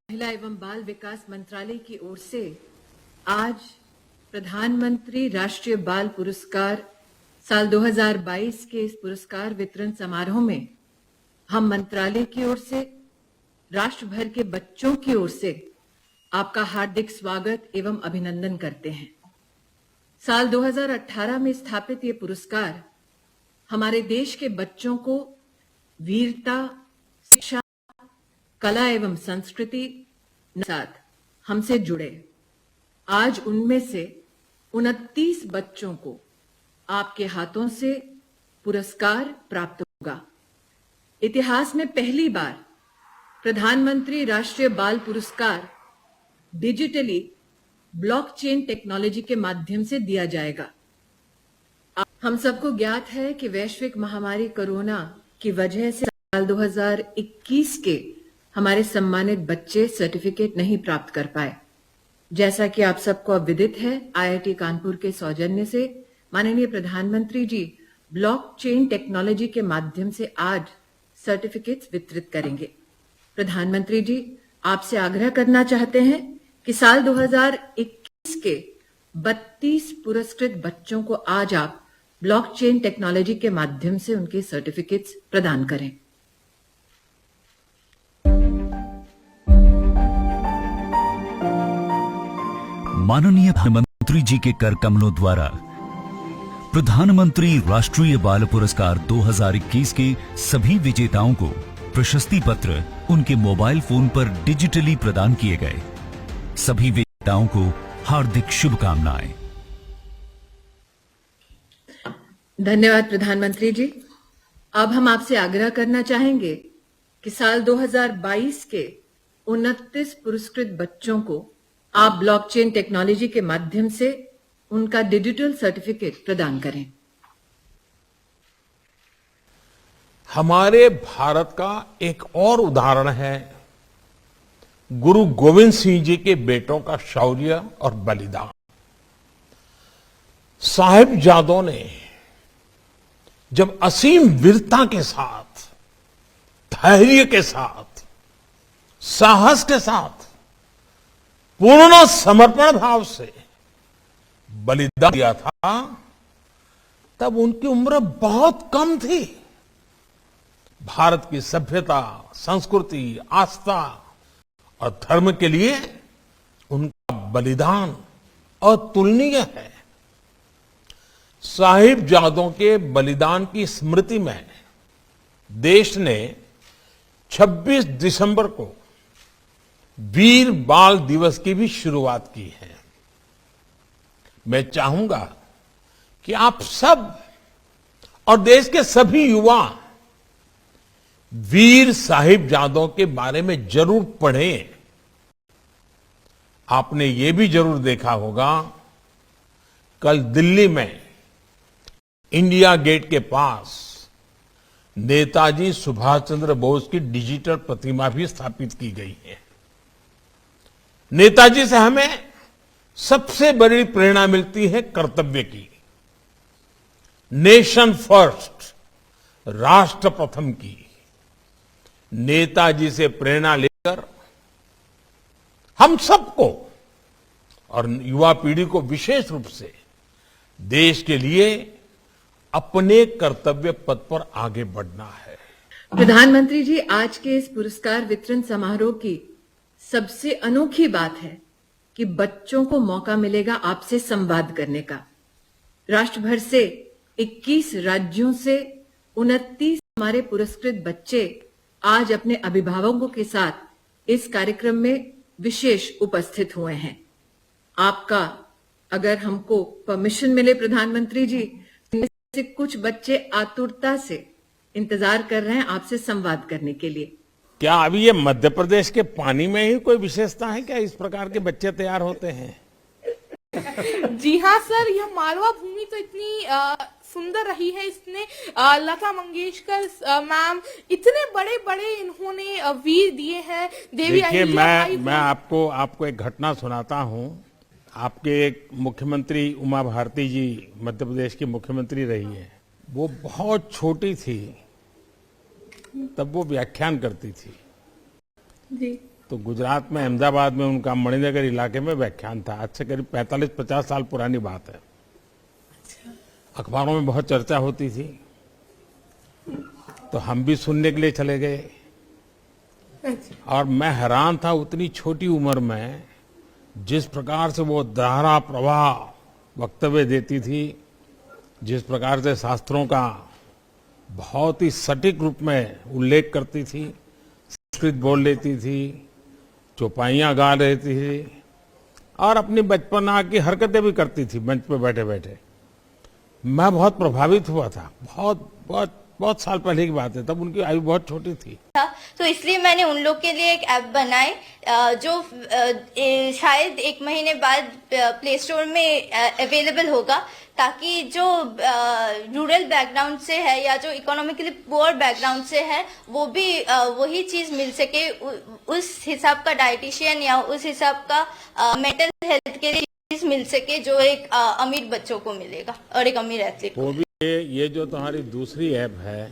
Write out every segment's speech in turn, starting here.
महिला एवं बाल विकास मंत्रालय की ओर से आज प्रधानमंत्री राष्ट्रीय बाल पुरस्कार साल 2022 के इस पुरस्कार वितरण समारोह में हम मंत्रालय की ओर से राष्ट्र भर के बच्चों की ओर से आपका हार्दिक स्वागत एवं अभिनंदन करते हैं। साल 2018 में स्थापित ये पुरस्कार हमारे देश के बच्चों को वीरता, शिक्षा, कला एवं संस्कृति के साथ हमसे जुड़े आज उनमें से 29 बच्चों को आपके हाथों से पुरस्कार प्राप्त होगा। इतिहास में पहली बार प्रधानमंत्री राष्ट्रीय बाल पुरस्कार डिजिटली ब्लॉकचेन टेक्नोलॉजी के माध्यम से दिया जाएगा। हम सबको ज्ञात है कि वैश्विक महामारी कोरोना की वजह से साल 2021 के हमारे सम्मानित बच्चे सर्टिफिकेट नहीं प्राप्त कर पाए। जैसा कि आप सबको अब विदित है, आईआईटी कानपुर के सौजन्य से माननीय प्रधानमंत्री जी ब्लॉकचेन टेक्नोलॉजी के माध्यम से आज सर्टिफिकेट्स वितरित करेंगे। प्रधानमंत्री जी आपसे आग्रह करना चाहते हैं कि साल 2021 के 32 पुरस्कृत बच्चों को आज आप ब्लॉकचेन टेक्नोलॉजी के माध्यम से उनके सर्टिफिकेट्स प्रदान करें। माननीय प्रधानमंत्री जी के कर कमलों द्वारा प्रधानमंत्री राष्ट्रीय बाल पुरस्कार 2021 के सभी विजेताओं को प्रशस्ति पत्र उनके मोबाइल फोन पर डिजिटली प्रदान किए गए। सभी विजेताओं को हार्दिक शुभकामनाएं। धन्यवाद प्रधानमंत्री जी। अब हम आपसे आग्रह करना चाहेंगे कि साल 2022 के 29 पुरस्कृत बच्चों को आप ब्लॉकचेन टेक्नोलॉजी के माध्यम से उनका डिजिटल सर्टिफिकेट प्रदान करें। हमारे भारत का एक और उदाहरण है गुरु गोविंद सिंह जी के बेटों का शौर्य और बलिदान। साहिबजादों ने जब असीम वीरता के साथ, धैर्य के साथ, साहस के साथ, पूर्ण समर्पण भाव से बलिदान दिया था, तब उनकी उम्र बहुत कम थी। भारत की सभ्यता, संस्कृति, आस्था और धर्म के लिए उनका बलिदान अतुलनीय है। साहिबजादों के बलिदान की स्मृति में देश ने 26 दिसंबर को वीर बाल दिवस की भी शुरुआत की है। मैं चाहूंगा कि आप सब और देश के सभी युवा वीर साहिबजादों के बारे में जरूर पढ़ें। आपने ये भी जरूर देखा होगा, कल दिल्ली में इंडिया गेट के पास नेताजी सुभाष चंद्र बोस की डिजिटल प्रतिमा भी स्थापित की गई है। नेताजी से हमें सबसे बड़ी प्रेरणा मिलती है कर्तव्य की, नेशन फर्स्ट, राष्ट्र प्रथम की। नेताजी से प्रेरणा लेकर हम सबको और युवा पीढ़ी को विशेष रूप से देश के लिए अपने कर्तव्य पथ पर आगे बढ़ना है। प्रधानमंत्री जी आज के इस पुरस्कार वितरण समारोह की सबसे अनोखी बात है कि बच्चों को मौका मिलेगा आपसे संवाद करने का। राष्ट्र भर से 21 राज्यों से 29 हमारे पुरस्कृत बच्चे आज अपने अभिभावकों के साथ इस कार्यक्रम में विशेष उपस्थित हुए हैं। आपका अगर हमको परमिशन मिले प्रधानमंत्री जी, से कुछ बच्चे आतुरता से इंतजार कर रहे हैं आपसे संवाद करने के लिए। क्या अभी ये मध्य प्रदेश के पानी में ही कोई विशेषता है क्या, इस प्रकार के बच्चे तैयार होते हैं? जी हाँ सर, यह मालवा भूमि तो इतनी सुंदर रही है। इसने लता मंगेशकर मैम, इतने बड़े बड़े इन्होंने वीर दिए हैं। देवी देखिए, मैं आपको एक घटना सुनाता हूँ। आपके एक मुख्यमंत्री उमा भारती जी मध्य प्रदेश की मुख्यमंत्री रही है। वो बहुत छोटी थी तब वो व्याख्यान करती थी। जी। तो गुजरात में अहमदाबाद में उनका मणिनगर इलाके में व्याख्यान था। आज से करीब 45-50 साल पुरानी बात है। अखबारों में बहुत चर्चा होती थी, तो हम भी सुनने के लिए चले गए। और मैं हैरान था, उतनी छोटी उम्र में जिस प्रकार से वो धारा प्रवाह वक्तव्य देती थी, जिस प्रकार से शास्त्रों का बहुत ही सटीक रूप में उल्लेख करती थी, संस्कृत बोल लेती थी, चौपाइयां गा लेती थी और अपनी बचपना की हरकतें भी करती थी मंच पे बैठे बैठे। मैं बहुत प्रभावित हुआ था। बहुत साल पहले की बात है, तब उनकी आयु बहुत छोटी थी। तो इसलिए मैंने उन लोग के लिए एक ऐप बनाई जो शायद 1 महीने बाद प्ले स्टोर में अवेलेबल होगा, ताकि जो रूरल बैकग्राउंड से है या जो इकोनॉमिकली पुअर बैकग्राउंड से है वो भी वही चीज मिल सके, उस हिसाब का डाइटिशियन या उस हिसाब का मेंटल हेल्थ के लिए चीज मिल सके जो एक अमीर बच्चों को मिलेगा और एक अमीर एथलीट को। वो भी ये जो तुम्हारी दूसरी ऐप है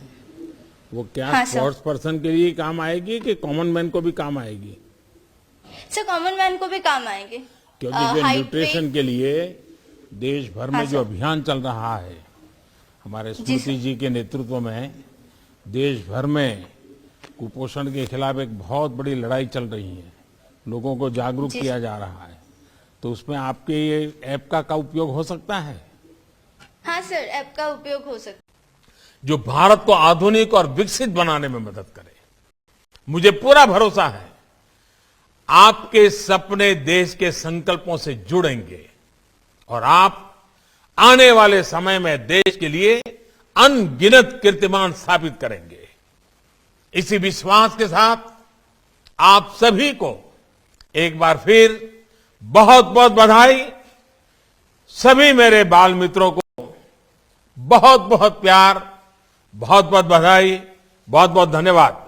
वो क्या हाँ, स्पोर्ट्स पर्सन के लिए काम आएगी कि कॉमन मैन को भी काम आएगी? सर कॉमन मैन को भी काम आएंगे, क्योंकि जो न्यूट्रिशन के लिए देश भर में जो अभियान चल रहा है, हमारे स्मृति जी के नेतृत्व में देश भर में कुपोषण के खिलाफ एक बहुत बड़ी लड़ाई चल रही है, लोगों को जागरूक किया जा रहा है, तो उसमें आपके ये ऐप का उपयोग हो सकता है? हाँ सर, ऐप का उपयोग हो सकता है जो भारत को आधुनिक और विकसित बनाने में मदद करे। मुझे पूरा भरोसा है आपके सपने देश के संकल्पों से जुड़ेंगे और आप आने वाले समय में देश के लिए अनगिनत कीर्तिमान स्थापित करेंगे। इसी विश्वास के साथ आप सभी को एक बार फिर बहुत बहुत बधाई। सभी मेरे बाल मित्रों को बहुत बहुत प्यार, बहुत बहुत बधाई, बहुत बहुत धन्यवाद।